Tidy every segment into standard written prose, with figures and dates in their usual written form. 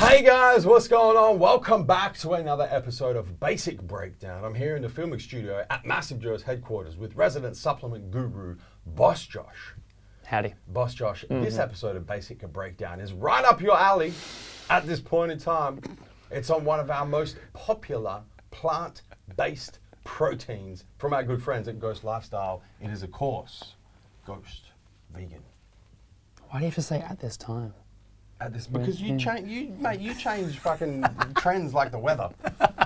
Hey guys, what's going on? Welcome back to another episode of Basic Breakdown. I'm here in the filming studio at Massive Joe's headquarters with resident supplement guru, Boss Josh. Howdy. Boss Josh, this episode of Basic Breakdown is right up your alley at this point in time. It's on one of our most popular plant-based proteins from our good friends at Ghost Lifestyle. It is, of course, Ghost Vegan. Why do you have to say at this time? At this, because you change fucking trends like the weather.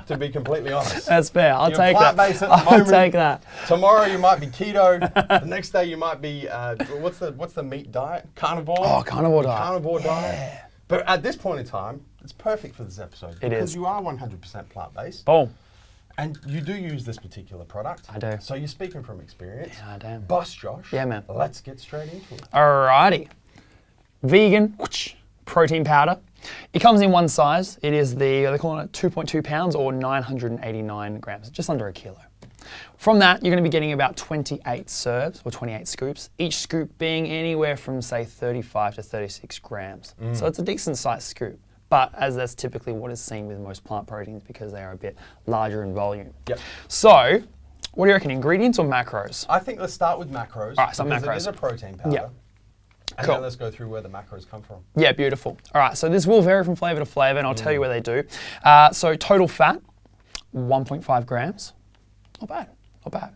To be completely honest, That's fair. I'll You're take that. plant-based at the I'll moment. take that. Tomorrow you might be keto. The next day you might be what's the meat diet? Carnivore. Oh, carnivore diet. Carnivore diet. But at this point in time, it's perfect for this episode because is. you are 100% plant-based. Boom. And you do use this particular product. I do. So you're speaking from experience. Yeah, I do. Boss Josh. Yeah, man. Let's get straight into it. Alrighty. Vegan protein powder. It comes in one size. It is they call it 2.2 pounds or 989 grams, just under a kilo. From that, you're going to be getting about 28 serves or 28 scoops, each scoop being anywhere from, say, 35 to 36 grams. So it's a decent sized scoop. But as that's typically what is seen with most plant proteins because they are a bit larger in volume. Yep. So, what do you reckon, ingredients or macros? I think let's start with macros. All right, so because macros. It is a protein powder. Yeah. And Cool. then let's go through where the macros come from. Yeah, beautiful. All right, so this will vary from flavor to flavor, and I'll tell you where they do. So total fat, 1.5 grams. Not bad, not bad.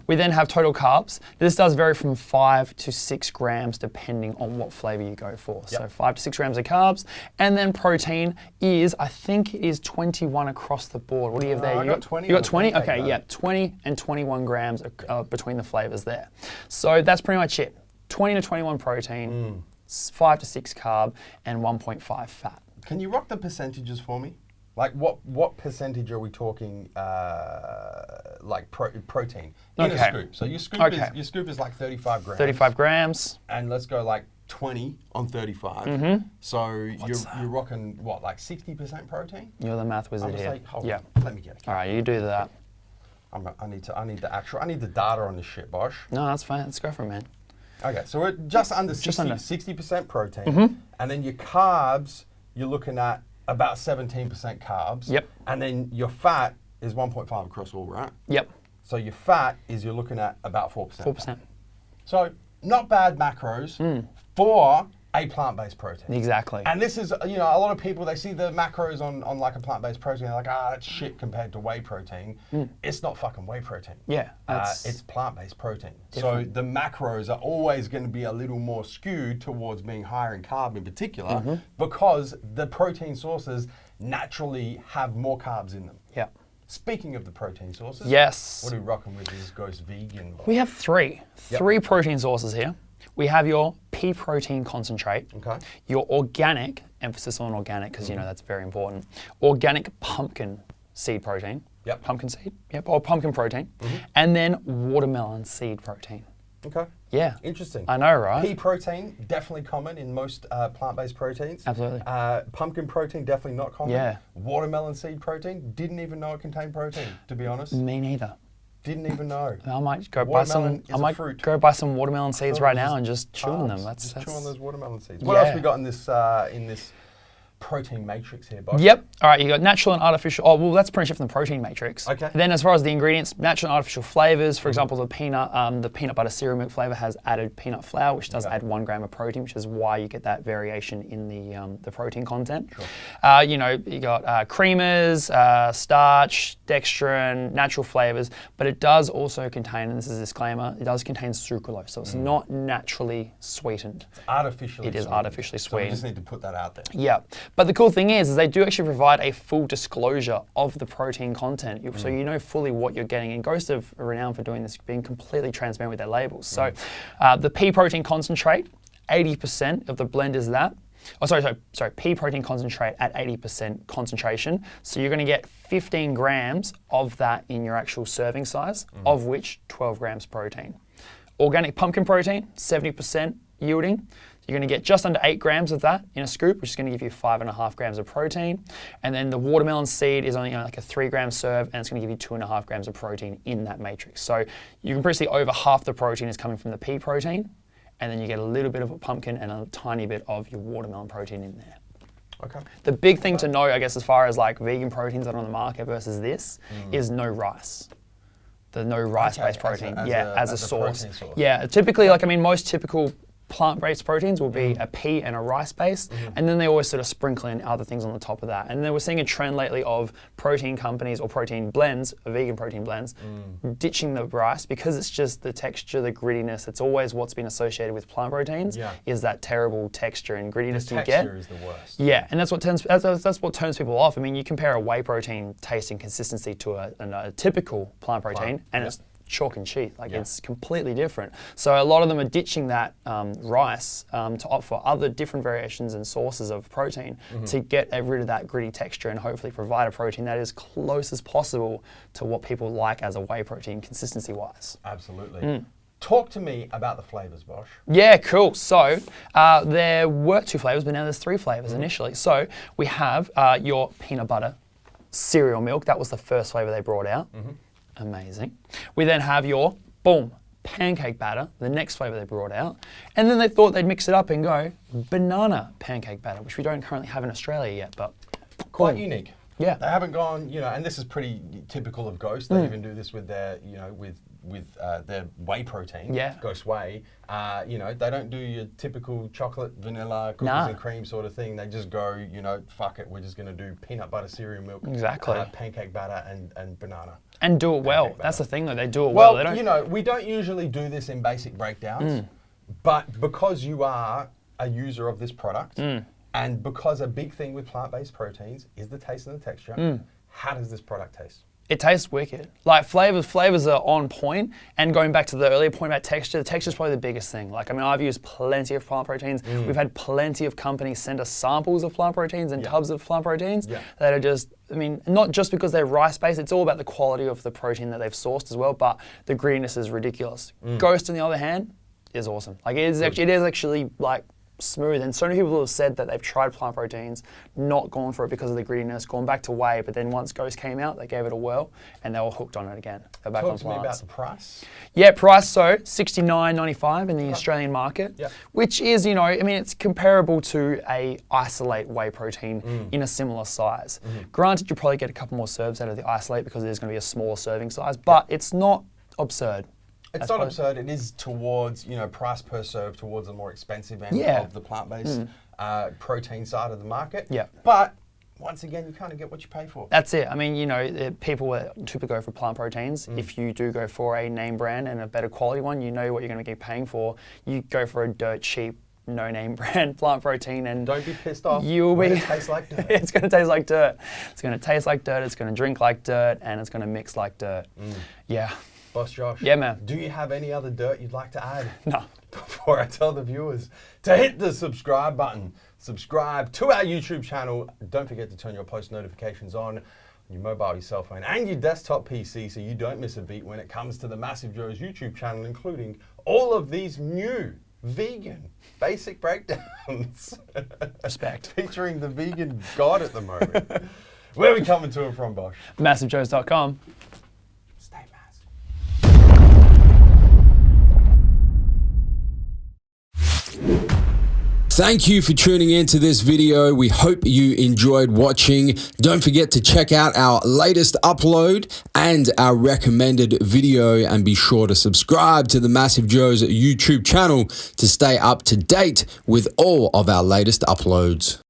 We then have total carbs. This does vary from 5 to 6 grams depending on what flavor you go for. So 5 to 6 grams of carbs. And then protein is, I think it is 21 across the board. What do you have there? I got 20 You on got the 20? pancake, Okay, though. yeah, 20 and 21 grams between the flavors there. So that's pretty much it. 20 to 21 protein, 5 to 6 carb, and 1.5 fat. Can you rock the percentages for me? Like what percentage are we talking? Like protein in a Okay. scoop. So your scoop Okay. is like 35 grams. 35 grams. And let's go like 20 on 35. So you're rocking what, like 60% protein? You're the math I'm wizard gonna here. say, hold Yeah. on, let me get it. All right, you do that. I need the data on this shit, Bosh. No, that's fine. Let's go for it, man. Okay, so we're just under Just under. 60% protein. And then your carbs, you're looking at about 17% carbs. Yep. And then your fat is 1.5 across all, right? Yep, So your fat is you're looking at about 4%. 4%. So not bad macros for a plant-based protein. Exactly. And this is, a lot of people, they see the macros on like a plant-based protein, they're like, that's shit compared to whey protein. It's not fucking whey protein. Yeah, It's plant-based protein. So the macros are always going to be a little more skewed towards being higher in carb in particular because the protein sources naturally have more carbs in them. Yeah. Speaking of the protein sources, Yes. what are we rocking with this Ghost Vegan? We have three protein sources here. We have your pea protein concentrate, Okay. your organic, emphasis on organic because that's very important, organic pumpkin seed protein. Yep. Pumpkin seed, or pumpkin protein, and then watermelon seed protein. Okay. Yeah. Interesting. I know, right? Pea protein, definitely common in most plant-based proteins. Absolutely. Pumpkin protein, definitely not common. Yeah. Watermelon seed protein, didn't even know it contained protein, to be honest. Me neither. Didn't even know. I might go buy some. Watermelon is I a might fruit. go buy some watermelon seeds thought right it was now and just chew on them. Just chew on those watermelon seeds. What Yeah. else we got in this protein matrix here, Bosh? Yep. All right, you got natural and artificial. Oh, well, that's pretty much from the protein matrix. Okay. Then, as far as the ingredients, natural and artificial flavors. For example, the peanut butter cereal milk flavor has added peanut flour, which does add 1 gram of protein, which is why you get that variation in the protein content. Sure. You got creamers, starch, dextrin, natural flavors, but it does also contain, and this is a disclaimer, it does contain sucralose, so it's not naturally sweetened. Artificially It is sweetened. artificially So we sweetened. just need to put that out there. Yeah, but the cool thing is they do actually provide a full disclosure of the protein content, so you know fully what you're getting. And Ghost are renowned for doing this, being completely transparent with their labels. So the pea protein concentrate, 80% of the blend is that. Oh, sorry, pea protein concentrate at 80% concentration. So you're going to get 15 grams of that in your actual serving size, of which 12 grams protein. Organic pumpkin protein, 70% yielding. You're going to get just under 8 grams of that in a scoop, which is going to give you 5.5 grams of protein. And then the watermelon seed is only like a 3 gram serve, and it's going to give you 2.5 grams of protein in that matrix. So you can pretty see over half the protein is coming from the pea protein, and then you get a little bit of a pumpkin and a tiny bit of your watermelon protein in there. Okay. The big thing to know, I guess, as far as like vegan proteins that are on the market versus this is no rice. The no rice-based protein, as a source. Protein source. Yeah, typically, like, I mean, most typical plant-based proteins will be a pea and a rice base, and then they always sort of sprinkle in other things on the top of that. And then we're seeing a trend lately of protein companies or protein blends, vegan protein blends, ditching the rice because it's just the texture, the grittiness. It's always what's been associated with plant proteins is that terrible texture and grittiness you get. The texture is the worst. Yeah, and that's what turns people off. I mean, you compare a whey protein taste and consistency to a typical plant protein, and it's chalk and cheese. Like it's completely different. So a lot of them are ditching that rice to opt for other different variations and sources of protein to get rid of that gritty texture and hopefully provide a protein that is close as possible to what people like as a whey protein consistency-wise. Absolutely. Talk to me about the flavors, Bosch. Yeah, cool. So there were 2 flavors, but now there's 3 flavors initially. So we have your peanut butter cereal milk. That was the first flavor they brought out. Amazing. We then have your, boom, pancake batter, the next flavor they brought out. And then they thought they'd mix it up and go banana pancake batter, which we don't currently have in Australia yet, but quite unique. Yeah. They haven't gone, and this is pretty typical of Ghost. They even do this with their, with their whey protein, Ghost Whey. They don't do your typical chocolate, vanilla, cookies and cream sort of thing. They just go, fuck it, we're just going to do peanut butter cereal milk, pancake batter, and banana. And do it well. That's the thing, though. They do it well. They don't... we don't usually do this in basic breakdowns, but because you are a user of this product, and because a big thing with plant-based proteins is the taste and the texture, how does this product taste? It tastes wicked. Like flavors are on point. And going back to the earlier point about texture, the texture is probably the biggest thing. Like, I mean, I've used plenty of plant proteins. We've had plenty of companies send us samples of plant proteins and tubs of plant proteins that are just, I mean, not just because they're rice-based, it's all about the quality of the protein that they've sourced as well, but the grittiness is ridiculous. Ghost, on the other hand, is awesome. Like, it is actually like smooth, and so many people have said that they've tried plant proteins, not gone for it because of the grittiness, gone back to whey, but then once Ghost came out, they gave it a whirl and they were hooked on it again. They're back on plants. Talk to me about the price. Yeah, price, so $69.95 in the Australian market, which is, I mean, it's comparable to a isolate whey protein in a similar size. Granted, you'll probably get a couple more serves out of the isolate because it is going to be a smaller serving size, but it's not absurd. It's not absurd. It is towards, price per serve, towards the more expensive end of the plant-based protein side of the market. Yeah. But once again, you kind of get what you pay for. That's it. I mean, people typically go for plant proteins. If you do go for a name brand and a better quality one, you know what you're going to be paying for. You go for a dirt cheap, no name brand plant protein, and don't be pissed off. You'll be. It tastes like dirt. It's going to taste like dirt. It's going to taste like dirt. It's going to drink like dirt, and it's going to mix like dirt. Yeah. Boss Josh. Yeah, man. Do you have any other dirt you'd like to add? No. Before I tell the viewers to hit the subscribe button, subscribe to our YouTube channel. Don't forget to turn your post notifications on your mobile, your cell phone, and your desktop PC so you don't miss a beat when it comes to the Massive Joe's YouTube channel, including all of these new vegan basic breakdowns. Respect. Featuring the vegan god at the moment. Where are we coming to it from, Bosch? MassiveJoes.com. Stay massive. Thank you for tuning into this video. We hope you enjoyed watching. Don't forget to check out our latest upload and our recommended video, and be sure to subscribe to the Massive Joe's YouTube channel to stay up to date with all of our latest uploads.